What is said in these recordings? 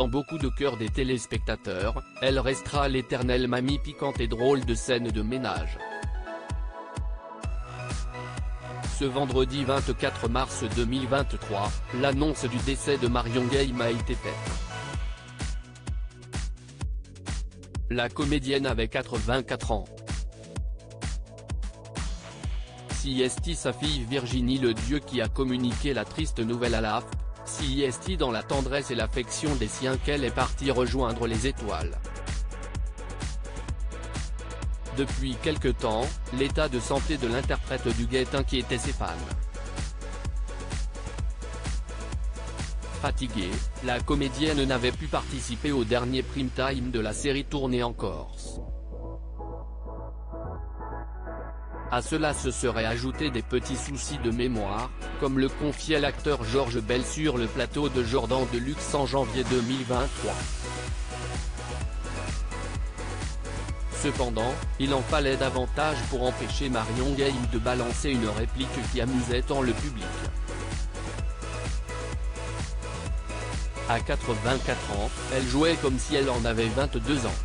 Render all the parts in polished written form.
dans beaucoup de cœurs des téléspectateurs, elle restera l'éternelle mamie piquante et drôle de scènes de ménage. Ce vendredi 24 mars 2023, l'annonce du décès de Marion Guilhem a été faite. La comédienne avait 84 ans. C'est sa fille Virginie Ledieu qui a communiqué la triste nouvelle à l'AFP, c'est dans la tendresse et l'affection des siens qu'elle est partie rejoindre les étoiles. Depuis quelque temps, l'état de santé de l'interprète du Guet inquiétait ses fans. Fatiguée, la comédienne n'avait pu participer au dernier prime time de la série tournée en Corse. À cela se seraient ajoutés des petits soucis de mémoire, comme le confiait l'acteur Georges Bell sur le plateau de Jordan de Luxe en janvier 2023. Cependant, il en fallait davantage pour empêcher Marion Guilhem de balancer une réplique qui amusait tant le public. À 84 ans, elle jouait comme si elle en avait 22 ans.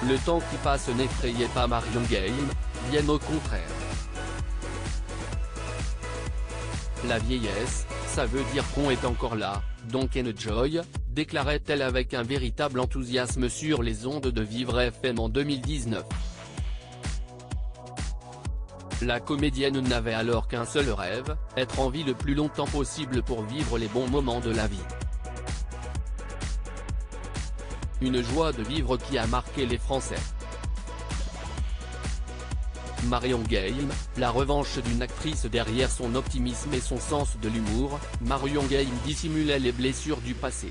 Le temps qui passe n'effrayait pas Marion Guilhem, bien au contraire. La vieillesse, ça veut dire qu'on est encore là, donc enjoy, déclarait-elle avec un véritable enthousiasme sur les ondes de Vivre FM en 2019. La comédienne n'avait alors qu'un seul rêve, être en vie le plus longtemps possible pour vivre les bons moments de la vie. Une joie de vivre qui a marqué les Français. Marion Guilhem, la revanche d'une actrice derrière son optimisme et son sens de l'humour, Marion Guilhem dissimulait les blessures du passé.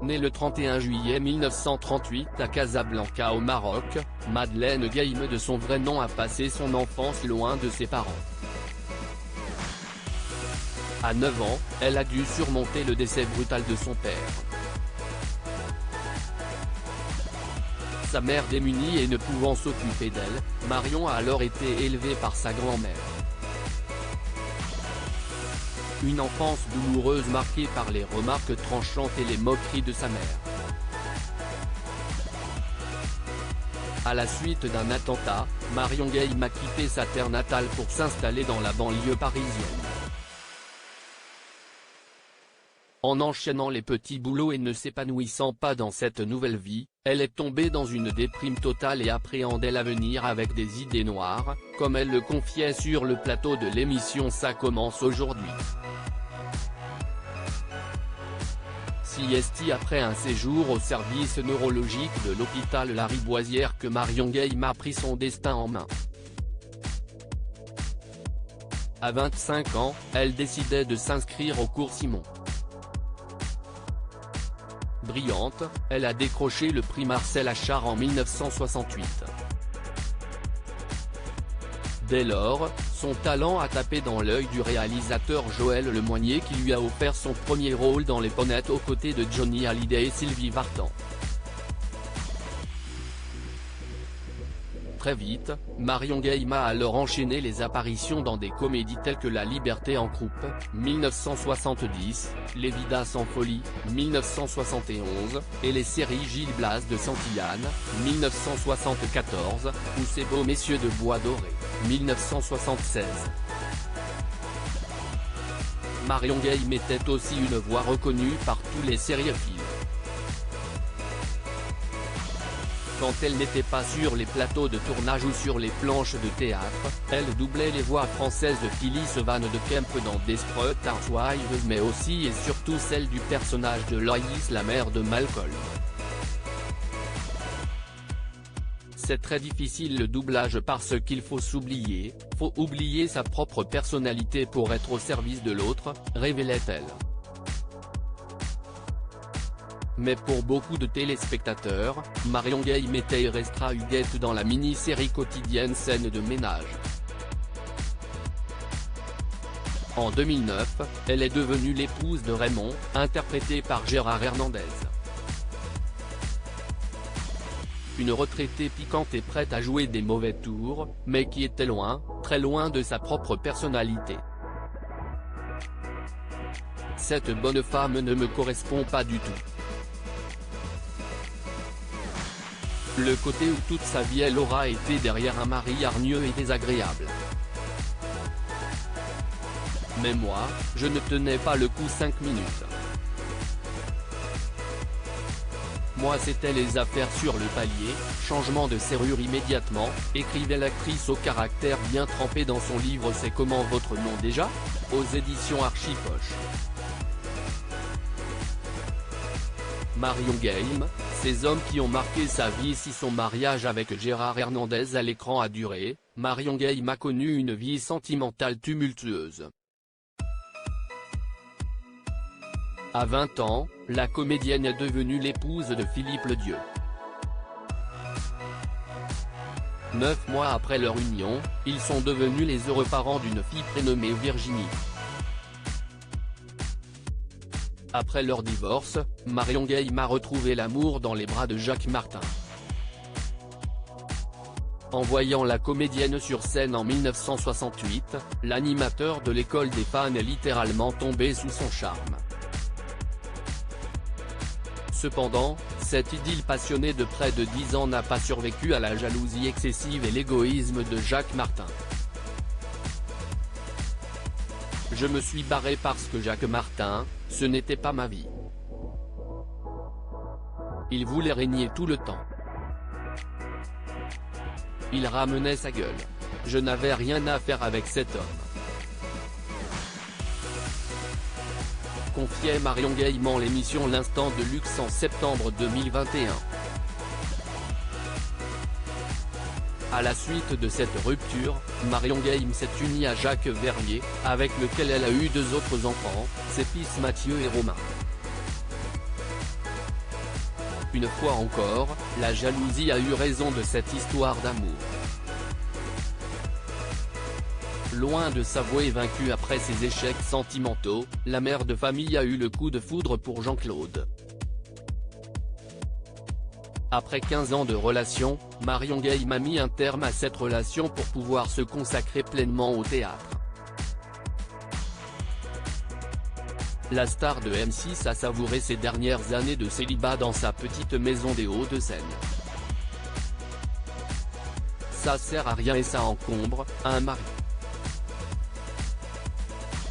Née le 31 juillet 1938 à Casablanca au Maroc, Madeleine Guilhem de son vrai nom a passé son enfance loin de ses parents. À 9 ans, elle a dû surmonter le décès brutal de son père. Sa mère démunie et ne pouvant s'occuper d'elle, Marion a alors été élevée par sa grand-mère. Une enfance douloureuse marquée par les remarques tranchantes et les moqueries de sa mère. À la suite d'un attentat, Marion Guilhem a quitté sa terre natale pour s'installer dans la banlieue parisienne. En enchaînant les petits boulots et ne s'épanouissant pas dans cette nouvelle vie, elle est tombée dans une déprime totale et appréhendait l'avenir avec des idées noires, comme elle le confiait sur le plateau de l'émission Ça commence aujourd'hui. C'est après un séjour au service neurologique de l'hôpital Lariboisière que Marion Guilhem a pris son destin en main. À 25 ans, elle décidait de s'inscrire au cours Simon. Brillante, elle a décroché le prix Marcel Achard en 1968. Dès lors, son talent a tapé dans l'œil du réalisateur Joël Lemoynier qui lui a offert son premier rôle dans Les Pommettes aux côtés de Johnny Hallyday et Sylvie Vartan. Très vite, Marion Guilhem a alors enchaîné les apparitions dans des comédies telles que La Liberté en croupe, 1970, Les Vidas en folie, 1971, et les séries Gil Blas de Santillane, 1974, ou Ces beaux messieurs de Bois doré, 1976. Marion Guilhem était aussi une voix reconnue par tous les sériephiles. Quand elle n'était pas sur les plateaux de tournage ou sur les planches de théâtre, elle doublait les voix françaises de Phyllis Van de Kemp dans Desperate Housewives mais aussi et surtout celle du personnage de Lois, la mère de Malcolm. C'est très difficile le doublage parce qu'il faut s'oublier, faut oublier sa propre personnalité pour être au service de l'autre, révélait-elle. Mais pour beaucoup de téléspectateurs, Marion Guilhem était et restera Huguette dans la mini-série quotidienne Scènes de ménage. En 2009, elle est devenue l'épouse de Raymond, interprétée par Gérard Hernandez. Une retraitée piquante et prête à jouer des mauvais tours, mais qui était loin, très loin de sa propre personnalité. Cette bonne femme ne me correspond pas du tout. Le côté où toute sa vie elle aura été derrière un mari hargneux et désagréable. Mais moi, je ne tenais pas le coup 5 minutes. Moi c'était les affaires sur le palier, changement de serrure immédiatement, écrivait l'actrice au caractère bien trempé dans son livre C'est comment votre nom déjà ? Aux éditions Archipoche. Marion Game, ces hommes qui ont marqué sa vie. Si son mariage avec Gérard Hernandez à l'écran a duré, Marion Game a connu une vie sentimentale tumultueuse. À 20 ans, la comédienne est devenue l'épouse de Philippe Ledieu. 9 mois après leur union, ils sont devenus les heureux parents d'une fille prénommée Virginie. Après leur divorce, Marion Game a retrouvé l'amour dans les bras de Jacques Martin. En voyant la comédienne sur scène en 1968, l'animateur de l'école des fans est littéralement tombé sous son charme. Cependant, cette idylle passionnée de près de 10 ans n'a pas survécu à la jalousie excessive et l'égoïsme de Jacques Martin. Je me suis barré parce que Jacques Martin, ce n'était pas ma vie. Il voulait régner tout le temps. Il ramenait sa gueule. Je n'avais rien à faire avec cet homme. Confiait Marion Game en l'émission L'Instant de Luxe en septembre 2021. À la suite de cette rupture, Marion Game s'est unie à Jacques Vernier, avec lequel elle a eu 2 autres enfants, ses fils Mathieu et Romain. Une fois encore, la jalousie a eu raison de cette histoire d'amour. Loin de s'avouer vaincue après ses échecs sentimentaux, la mère de famille a eu le coup de foudre pour Jean-Claude. Après 15 ans de relation, Marion Game a mis un terme à cette relation pour pouvoir se consacrer pleinement au théâtre. La star de M6 a savouré ses dernières années de célibat dans sa petite maison des Hauts-de-Seine. Ça sert à rien et ça encombre un mari.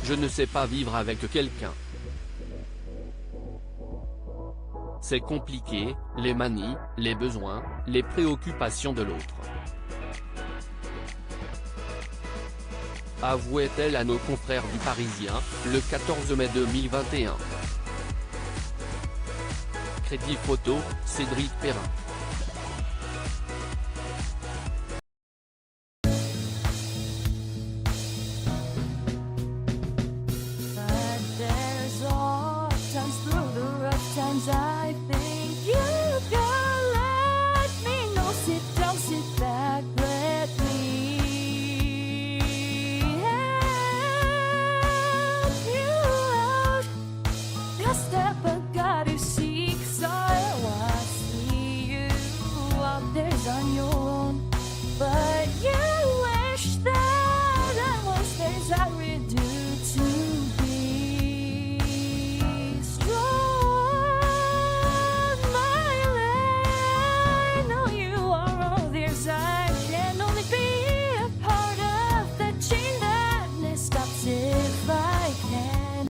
Je ne sais pas vivre avec quelqu'un. C'est compliqué, les manies, les besoins, les préoccupations de l'autre. Avouait-elle à nos confrères du Parisien, le 14 mai 2021. Crédit photo, Cédric Perrin.